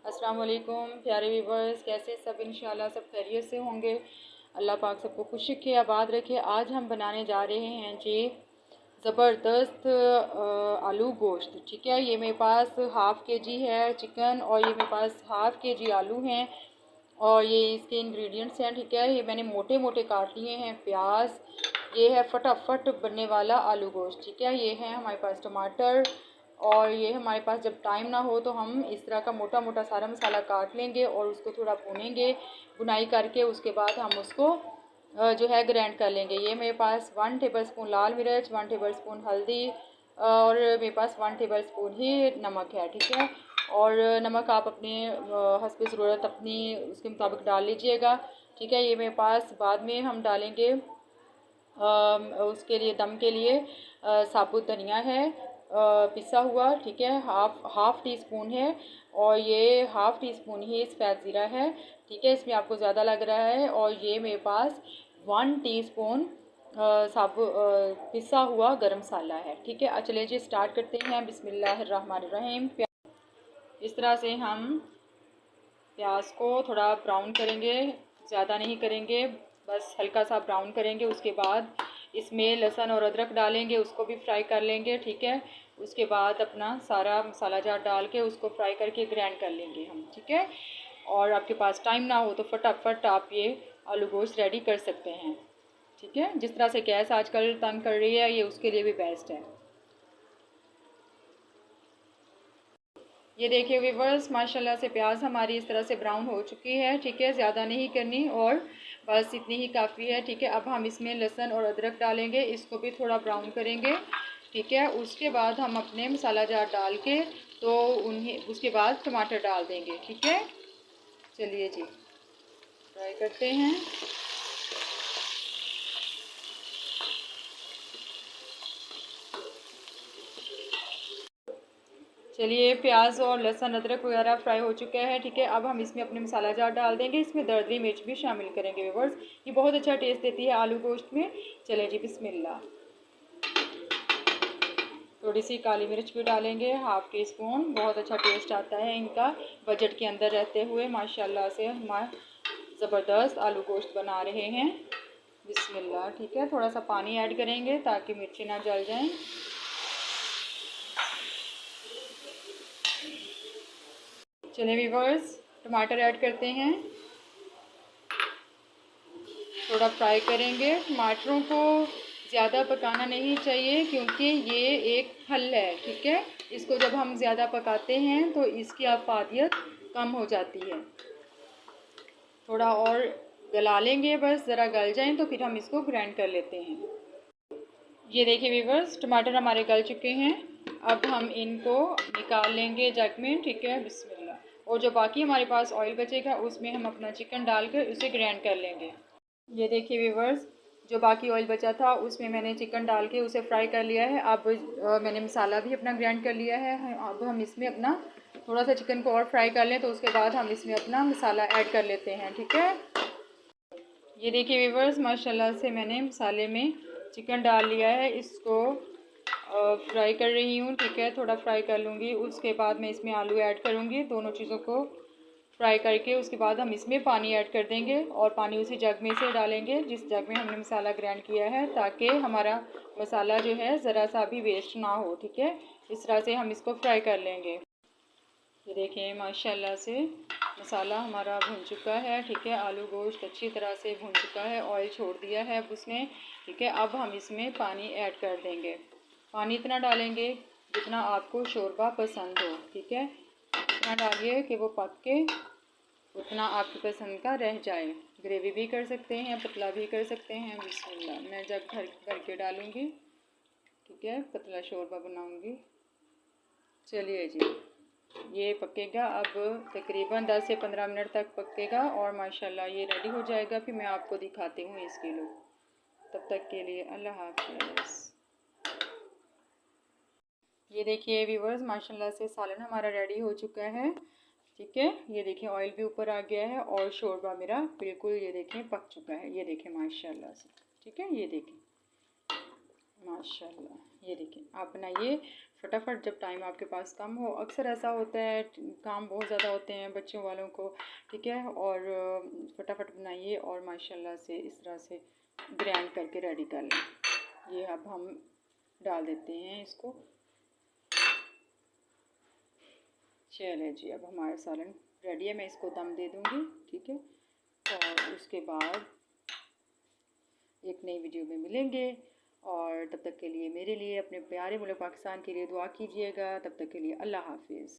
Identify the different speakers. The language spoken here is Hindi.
Speaker 1: अस्सलाम वालेकुम प्यारे व्यूवर्स, कैसे सब? इंशाल्लाह सब खैरियत से होंगे। अल्लाह पाक सबको खुश रखे, आबाद रखे। आज हम बनाने जा रहे हैं जी ज़बरदस्त आलू गोश्त। ठीक है, ये मेरे पास हाफ़ के जी है चिकन और ये मेरे पास हाफ़ के जी आलू हैं और ये इसके इंग्रेडिएंट्स हैं। ठीक है, ये मैंने मोटे मोटे काट लिए हैं प्याज। ये है फटाफट बनने वाला आलू गोश्त। ठीक है, ये है हमारे पास टमाटर और ये हमारे पास जब टाइम ना हो तो हम इस तरह का मोटा मोटा सारा मसाला काट लेंगे और उसको थोड़ा भूनेंगे। भुनाई करके उसके बाद हम उसको जो है ग्राइंड कर लेंगे। ये मेरे पास 1 टेबलस्पून लाल मिर्च, 1 टेबलस्पून हल्दी और मेरे पास 1 टेबलस्पून ही नमक है। ठीक है, और नमक आप अपने हस्ब ज़रूरत अपनी उसके मुताबिक डाल लीजिएगा। ठीक है, ये मेरे पास बाद में हम डालेंगे उसके लिए दम के लिए साबुत धनिया है पिसा हुआ। ठीक है, हाफ़ टी स्पून है और ये हाफ़ टी स्पून ही सफ़ेद ज़ीरा है। ठीक है, इसमें आपको ज़्यादा लग रहा है। और ये मेरे पास 1 टीस्पून पिसा हुआ गरम मसाला है। ठीक है, चलिए जी स्टार्ट करते हैं। बिस्मिल्लाहिर्रहमानिर्रहीम। इस तरह से हम प्याज को थोड़ा ब्राउन करेंगे, ज़्यादा नहीं करेंगे, बस हल्का सा ब्राउन करेंगे। उसके बाद इसमें लहसुन और अदरक डालेंगे, उसको भी फ्राई कर लेंगे। ठीक है, उसके बाद अपना सारा मसाला जार डाल के उसको फ्राई करके ग्राइंड कर लेंगे हम। ठीक है, और आपके पास टाइम ना हो तो फटाफट आप ये आलू गोश्त रेडी कर सकते हैं। ठीक है, जिस तरह से गैस आजकल तंग कर रही है, ये उसके लिए भी बेस्ट है। ये देखिए व्यूवर्स, माशाल्लाह से प्याज हमारी इस तरह से ब्राउन हो चुकी है। ठीक है, ज़्यादा नहीं करनी और बस इतनी ही काफ़ी है। ठीक है, अब हम इसमें लहसुन और अदरक डालेंगे, इसको भी थोड़ा ब्राउन करेंगे। ठीक है, उसके बाद हम अपने मसाला जार डाल के तो उन्हें उसके बाद टमाटर डाल देंगे। ठीक है, चलिए जी ट्राई करते हैं। चलिए प्याज और लहसुन अदरक वगैरह फ्राई हो चुका है। ठीक है, अब हम इसमें अपने मसाला जार डाल देंगे। इसमें दरदरी मिर्च भी शामिल करेंगे व्यूवर्स, ये बहुत अच्छा टेस्ट देती है आलू गोश्त में। चलिए जी बिस्मिल्लाह। थोड़ी सी काली मिर्च भी डालेंगे, हाफ़ टी स्पून। बहुत अच्छा टेस्ट आता है इनका, बजट के अंदर रहते हुए माशाल्लाह से हमारा ज़बरदस्त आलू गोश्त बना रहे हैं। बिस्मिल्लाह। ठीक है, थोड़ा सा पानी ऐड करेंगे ताकि मिर्ची ना जल जाएं। चलिए व्यूवर्स, टमाटर ऐड करते हैं, थोड़ा फ्राई करेंगे। टमाटरों को ज़्यादा पकाना नहीं चाहिए क्योंकि ये एक फल है। ठीक है, इसको जब हम ज़्यादा पकाते हैं तो इसकी अफादियत कम हो जाती है। थोड़ा और गला लेंगे, बस ज़रा गल जाएं तो फिर हम इसको ग्राइंड कर लेते हैं। ये देखिए व्यूवर्स, टमाटर हमारे गल चुके हैं। अब हम इनको निकाल लेंगे जग में। ठीक है, बिस्मिल्लाह। और जो बाकी हमारे पास ऑयल बचेगा उसमें हम अपना चिकन डाल कर उसे ग्राइंड कर लेंगे। ये देखिए व्यूवर्स, जो बाकी ऑयल बचा था उसमें मैंने चिकन डाल के उसे फ्राई कर लिया है। अब मैंने मसाला भी अपना ग्राइंड कर लिया है। अब हम इसमें अपना थोड़ा सा चिकन को और फ्राई कर लें तो उसके बाद हम इसमें अपना मसाला ऐड कर लेते हैं। ठीक है, ये देखिए व्यूवर्स, माशाल्लाह से मैंने मसाले में चिकन डाल लिया है, इसको फ्राई कर रही हूँ। ठीक है, थोड़ा फ्राई कर लूँगी, उसके बाद मैं इसमें आलू ऐड करूँगी। दोनों चीज़ों को फ्राई करके उसके बाद हम इसमें पानी ऐड कर देंगे और पानी उसी जग में से डालेंगे जिस जग में हमने मसाला ग्राइंड किया है, ताकि हमारा मसाला जो है ज़रा सा भी वेस्ट ना हो। ठीक है, इस तरह से हम इसको फ्राई कर लेंगे। ये देखें माशाल्लाह से मसाला हमारा भुन चुका है। ठीक है, आलू गोश्त अच्छी तरह से भुन चुका है, ऑयल छोड़ दिया है अब उसने। ठीक है, अब हम इसमें पानी ऐड कर देंगे। पानी इतना डालेंगे जितना आपको शोरबा पसंद हो। ठीक है, इतना डालिए कि वो पक के उतना आपकी पसंद का रह जाए। ग्रेवी भी कर सकते हैं, पतला भी कर सकते हैं। बिस्मिल्लाह, मैं जब भर के डालूँगी। ठीक है, पतला शोरबा बनाऊँगी। चलिए जी, ये पकेगा अब तकरीबन 10 से 15 मिनट तक पकेगा और माशाल्लाह ये रेडी हो जाएगा। फिर मैं आपको दिखाती हूँ इसकी लुक। तब तक के लिए अल्लाह हाफ़िज़। ये देखिए व्यूवर्स, माशाल्लाह से सालन हमारा रेडी हो चुका है। ठीक है, ये देखें ऑयल भी ऊपर आ गया है और शोरबा मेरा बिल्कुल ये देखें पक चुका है। ये देखें माशाल्लाह से। ठीक है, ये देखें माशाल्लाह, ये देखें आप बनाइए फटाफट जब टाइम आपके पास कम हो, अक्सर ऐसा होता है काम बहुत ज़्यादा होते हैं बच्चों वालों को, ठीक है, और फटाफट बनाइए और माशाल्लाह से इस तरह से ग्राइंड करके रेडी कर लें। ये अब हम डाल देते हैं इसको। चले जी, अब हमारा सालन रेडी है, मैं इसको दम दे दूँगी, ठीक है, और उसके बाद एक नई वीडियो में मिलेंगे। और तब तक के लिए मेरे लिए, अपने प्यारे मुल्क पाकिस्तान के लिए दुआ कीजिएगा। तब तक के लिए अल्लाह हाफिज़।